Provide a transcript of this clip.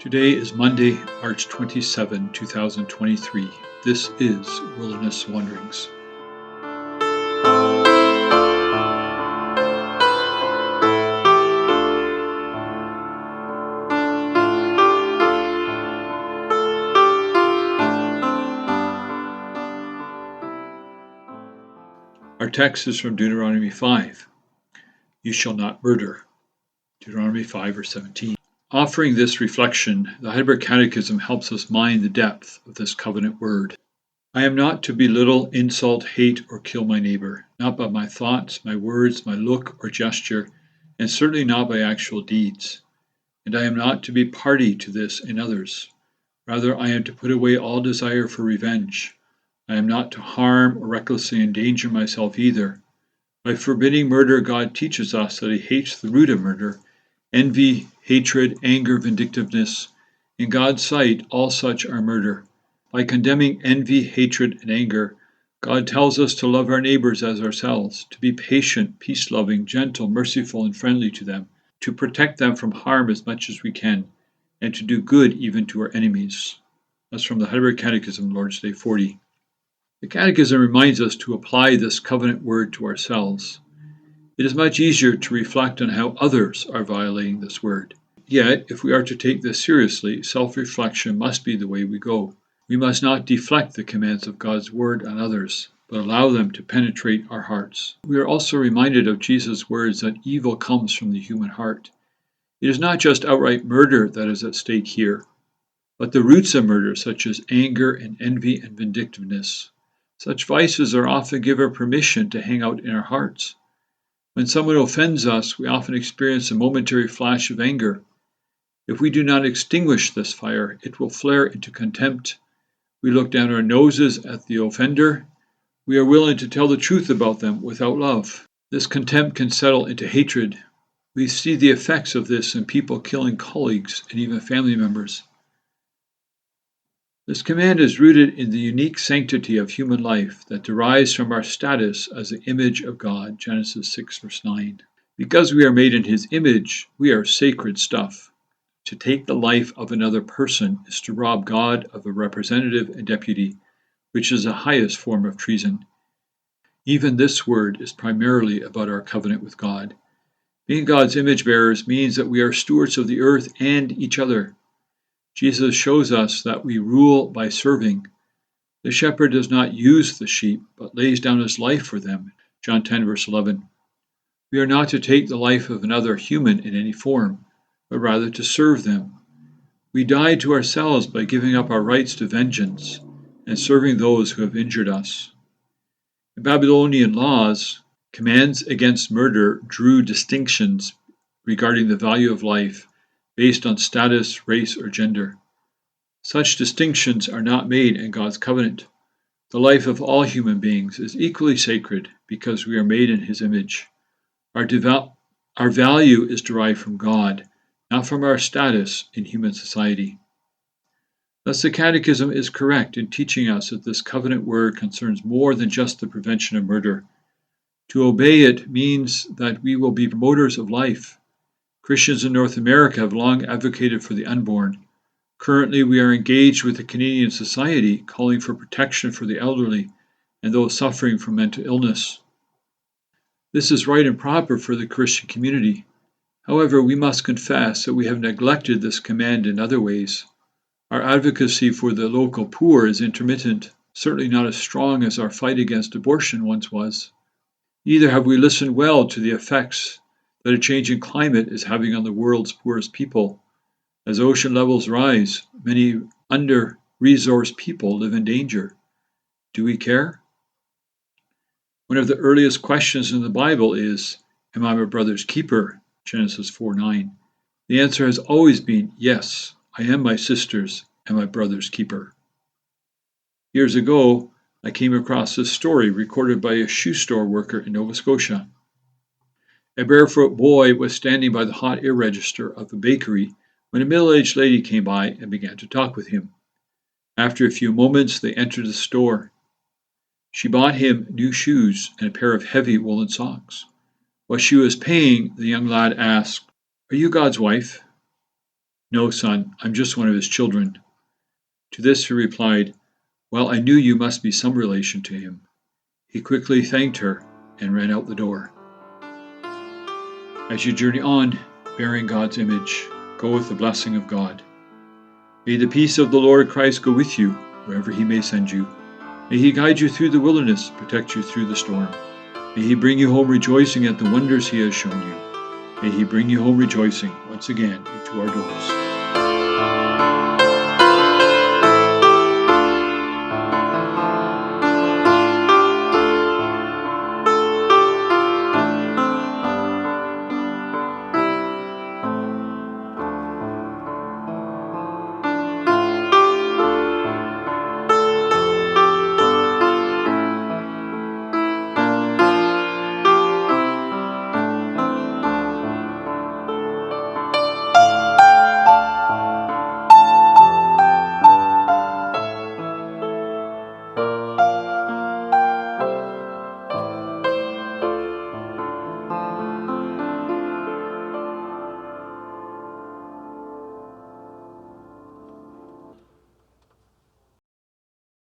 Today is Monday, March 27, 2023. This is Wilderness Wanderings. Our text is from Deuteronomy 5. You shall not murder. Deuteronomy 5, verse 17. Offering this reflection, the Heidelberg Catechism helps us mind the depth of this covenant word. I am not to belittle, insult, hate, or kill my neighbor, not by my thoughts, my words, my look or gesture, and certainly not by actual deeds. And I am not to be party to this in others. Rather, I am to put away all desire for revenge. I am not to harm or recklessly endanger myself either. By forbidding murder, God teaches us that He hates the root of murder, envy, hatred, anger, vindictiveness. In God's sight, all such are murder. By condemning envy, hatred, and anger, God tells us to love our neighbors as ourselves, to be patient, peace-loving, gentle, merciful, and friendly to them, to protect them from harm as much as we can, and to do good even to our enemies. That's from the Heidelberg Catechism, Lord's Day 40. The Catechism reminds us to apply this covenant word to ourselves. It is much easier to reflect on how others are violating this word. Yet, if we are to take this seriously, self-reflection must be the way we go. We must not deflect the commands of God's word on others, but allow them to penetrate our hearts. We are also reminded of Jesus' words that evil comes from the human heart. It is not just outright murder that is at stake here, but the roots of murder, such as anger and envy and vindictiveness. Such vices are often given permission to hang out in our hearts. When someone offends us, we often experience a momentary flash of anger. If we do not extinguish this fire, it will flare into contempt. We look down our noses at the offender. We are willing to tell the truth about them without love. This contempt can settle into hatred. We see the effects of this in people killing colleagues and even family members. This command is rooted in the unique sanctity of human life that derives from our status as the image of God, Genesis 6, verse 9. Because we are made in His image, we are sacred stuff. To take the life of another person is to rob God of a representative and deputy, which is the highest form of treason. Even this word is primarily about our covenant with God. Being God's image bearers means that we are stewards of the earth and each other. Jesus shows us that we rule by serving. The shepherd does not use the sheep, but lays down his life for them. John 10, verse 11. We are not to take the life of another human in any form, but rather to serve them. We die to ourselves by giving up our rights to vengeance and serving those who have injured us. In Babylonian laws, commands against murder drew distinctions regarding the value of life based on status, race, or gender. Such distinctions are not made in God's covenant. The life of all human beings is equally sacred because we are made in His image. Our value is derived from God, not from our status in human society. Thus, the Catechism is correct in teaching us that this covenant word concerns more than just the prevention of murder. To obey it means that we will be promoters of life. Christians in North America have long advocated for the unborn. Currently, we are engaged with the Canadian Society, calling for protection for the elderly and those suffering from mental illness. This is right and proper for the Christian community. However, we must confess that we have neglected this command in other ways. Our advocacy for the local poor is intermittent, certainly not as strong as our fight against abortion once was. Neither have we listened well to the effects that a changing climate is having on the world's poorest people. As ocean levels rise, many under-resourced people live in danger. Do we care? One of the earliest questions in the Bible is, am I my brother's keeper? Genesis 4:9. The answer has always been, yes, I am my sister's and my brother's keeper. Years ago, I came across this story recorded by a shoe store worker in Nova Scotia. A barefoot boy was standing by the hot air register of a bakery when a middle-aged lady came by and began to talk with him. After a few moments, they entered the store. She bought him new shoes and a pair of heavy woolen socks. While she was paying, the young lad asked, "Are you God's wife?" "No, son, I'm just one of his children." To this she replied, "Well, I knew you must be some relation to him." He quickly thanked her and ran out the door. As you journey on, bearing God's image, go with the blessing of God. May the peace of the Lord Christ go with you wherever he may send you. May he guide you through the wilderness, protect you through the storm. May he bring you home rejoicing at the wonders he has shown you. May he bring you home rejoicing once again into our doors.